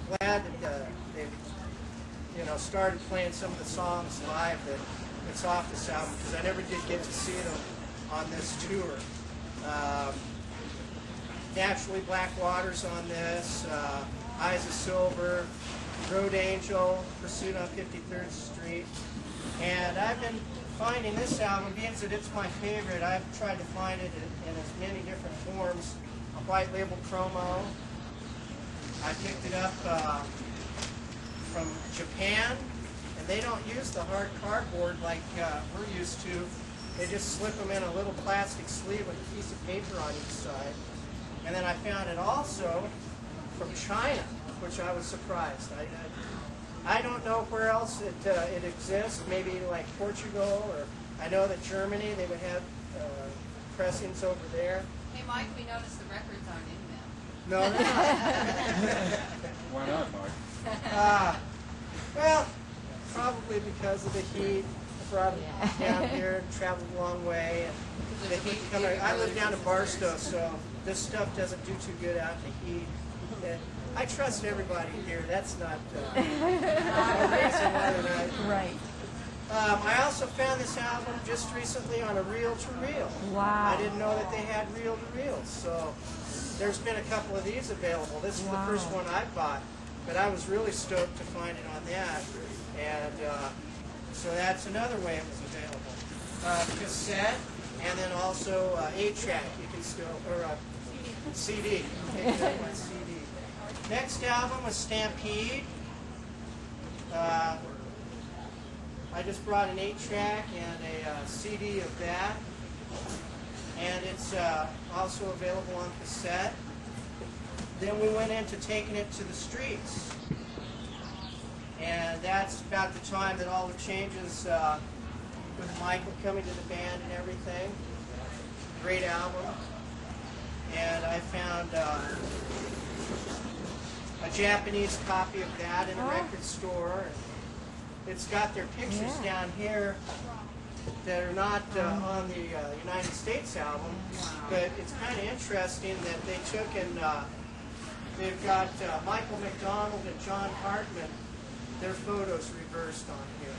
glad that they've started playing some of the songs live that's off this album, because I never did get to see them on this tour. Naturally Black Water's on this, Eyes of Silver, Road Angel, Pursuit on 53rd Street. And I've been finding this album, being that it's my favorite, I've tried to find it in as many different forms. A white label promo. I picked it up from Japan, and they don't use the hard cardboard like we're used to. They just slip them in a little plastic sleeve with a piece of paper on each side. And then I found it also from China, which I was surprised. I don't know where else it exists, maybe like Portugal, or I know that Germany, they would have pressings over there. Hey Mike, we noticed the records aren't in them. No, they're not. Why not, Mike? Well, probably because of the heat. I brought it down here, traveled a long way, and the heat coming. I live down in Barstow, so this stuff doesn't do too good out in the heat. And I trust everybody here. That's not a reason why they're not. Right. I also found this album just recently on a reel-to-reel. Wow. I didn't know that they had reel-to-reels, so there's been a couple of these available. This is the first one I bought, but I was really stoked to find it on that, and so that's another way it was available. Cassette, and then also 8-track. You can still, or CD. You can take it up on CD. Next album was Stampede. I just brought an 8-track and a CD of that, and it's also available on cassette. Then we went into Taking It to the Streets, and that's about the time that all the changes with Michael coming to the band and everything. Great album. And I found a Japanese copy of that in a record store. It's got their pictures down here that are not on the United States album, but it's kind of interesting that they took and they've got Michael McDonald and John Hartman, their photos reversed on here.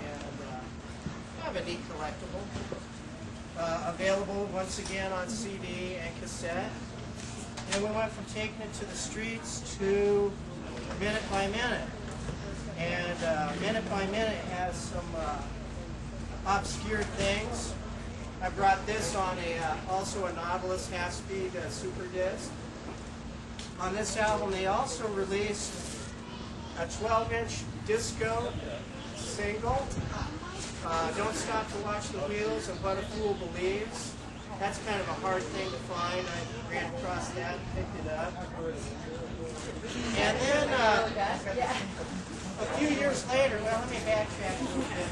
And kind of a neat collectible. Available once again on CD and cassette. And we went from Taking It to the Streets to Minute by Minute. And Minute by Minute has some obscure things. I brought this on also a Nautilus half-speed super disc. On this album, they also released a 12-inch disco single. Don't Stop to Watch the Wheels and What a Fool Believes. That's kind of a hard thing to find. I ran across that and picked it up. And then a few years later, well, let me backtrack a little bit.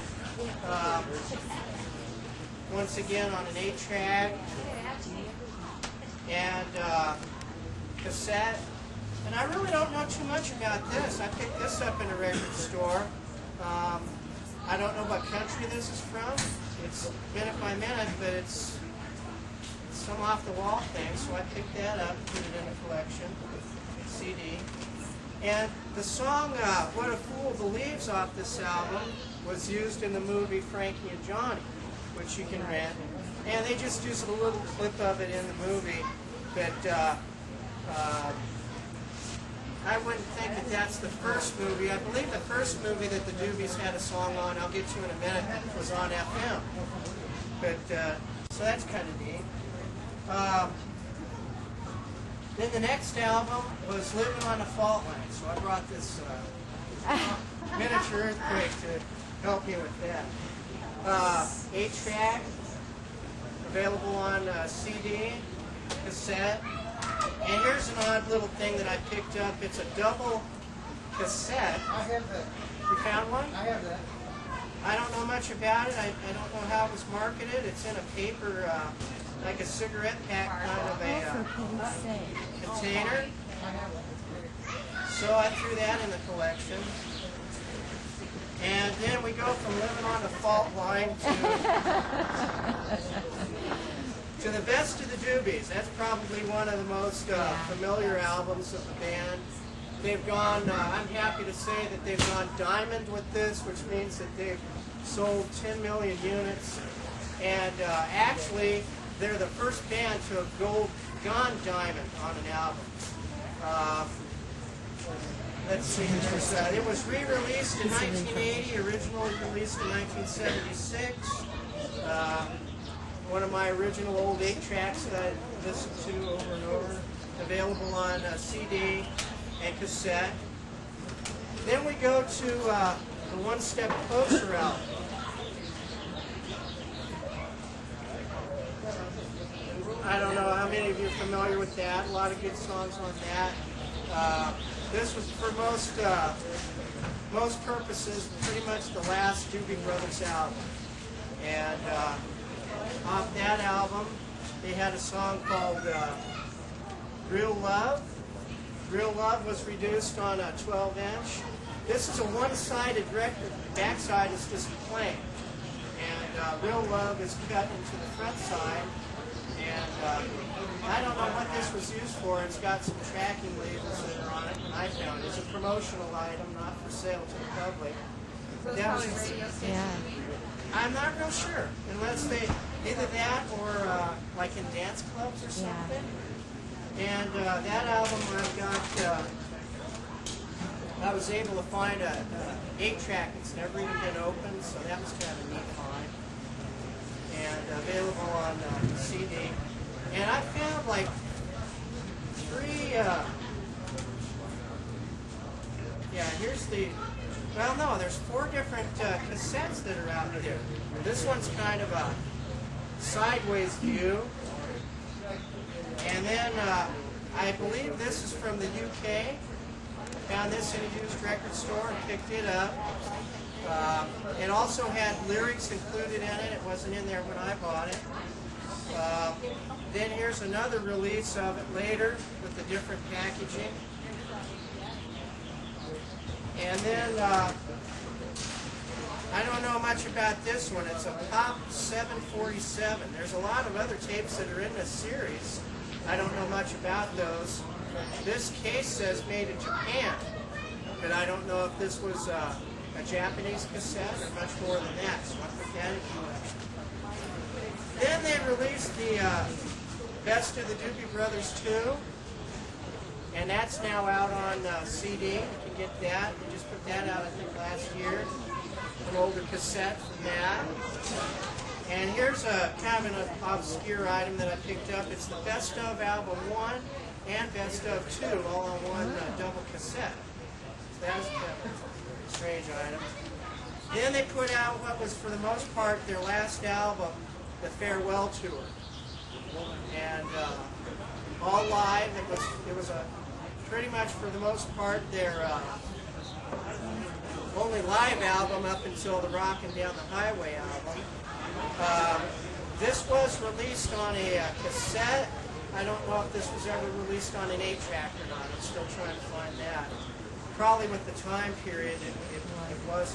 Once again on an 8-track and cassette. And I really don't know too much about this. I picked this up in a record store. I don't know what country this is from. It's Minute by Minute, but it's some off-the-wall thing, so I picked that up and put it in a collection, CD. And the song What a Fool Believes off this album was used in the movie Frankie and Johnny, which you can rent. And they just used a little clip of it in the movie, but I wouldn't think that that's the first movie. I believe the first movie that the Doobies had a song on, I'll get to in a minute, was on FM. But, so that's kind of neat. Then the next album was Living on the Fault Line, so I brought this miniature earthquake to help me with that. 8-track, available on CD, cassette. And here's an odd little thing that I picked up. It's a double cassette. I have that. You found one? I have that. I don't know much about it. I don't know how it was marketed. It's in a paper, like a cigarette pack kind of a container. So I threw that in the collection. And then we go from Living on the Fault Line to The Best of the Doobies. That's probably one of the most familiar albums of the band. they've gone, I'm happy to say that they've gone diamond with this, which means that they've sold 10 million units. And actually, they're the first band to have gone diamond on an album. Let's see, it was re-released in 1980, originally released in 1976. One of my original old 8-tracks that I listened to over and over, available on CD and cassette. Then we go to the One Step Closer album. I don't know how many of you are familiar with that. A lot of good songs on that. This was for most purposes pretty much the last Doobie Brothers album. And off that album, they had a song called Real Love. Real Love was reduced on a 12-inch. This is a one-sided record. The backside is just plain. And Real Love is cut into the front side. And I don't know what this was used for. It's got some tracking labels that are on it, and I found it. It's a promotional item, not for sale to the public. So it's probably a radio station. I'm not real sure, unless they, either that or like in dance clubs or something. And that album I've got, I was able to find a 8-track that's never even been opened, so that was kind of a neat find. And available on CD. And I found like 3, here's the, well no, there's 4 different cassettes that are out here. This one's kind of a sideways view. And then I believe this is from the UK. Found this in a used record store and picked it up. It also had lyrics included in it. It wasn't in there when I bought it. Then here's another release of it later with the different packaging. And then I don't know much about this one. It's a Pop 747. There's a lot of other tapes that are in this series. I don't know much about those. This case says made in Japan, but I don't know if this was a Japanese cassette or much more than that, so I put that in collection. Then they released the Best of the Doobie Brothers 2, and that's now out on CD. You can get that. We just put that out, I think, last year. An older cassette from that. And here's a kind of an obscure item that I picked up. It's the Best of Album 1 and Best of 2, all on one double cassette. So that's kind of a strange item. Then they put out what was, for the most part, their last album, the Farewell Tour. And all live. It was a pretty much, for the most part, their only live album up until the Rockin' Down the Highway album. This was released on a cassette. I don't know if this was ever released on an 8-track or not. I'm still trying to find that. Probably with the time period, it was.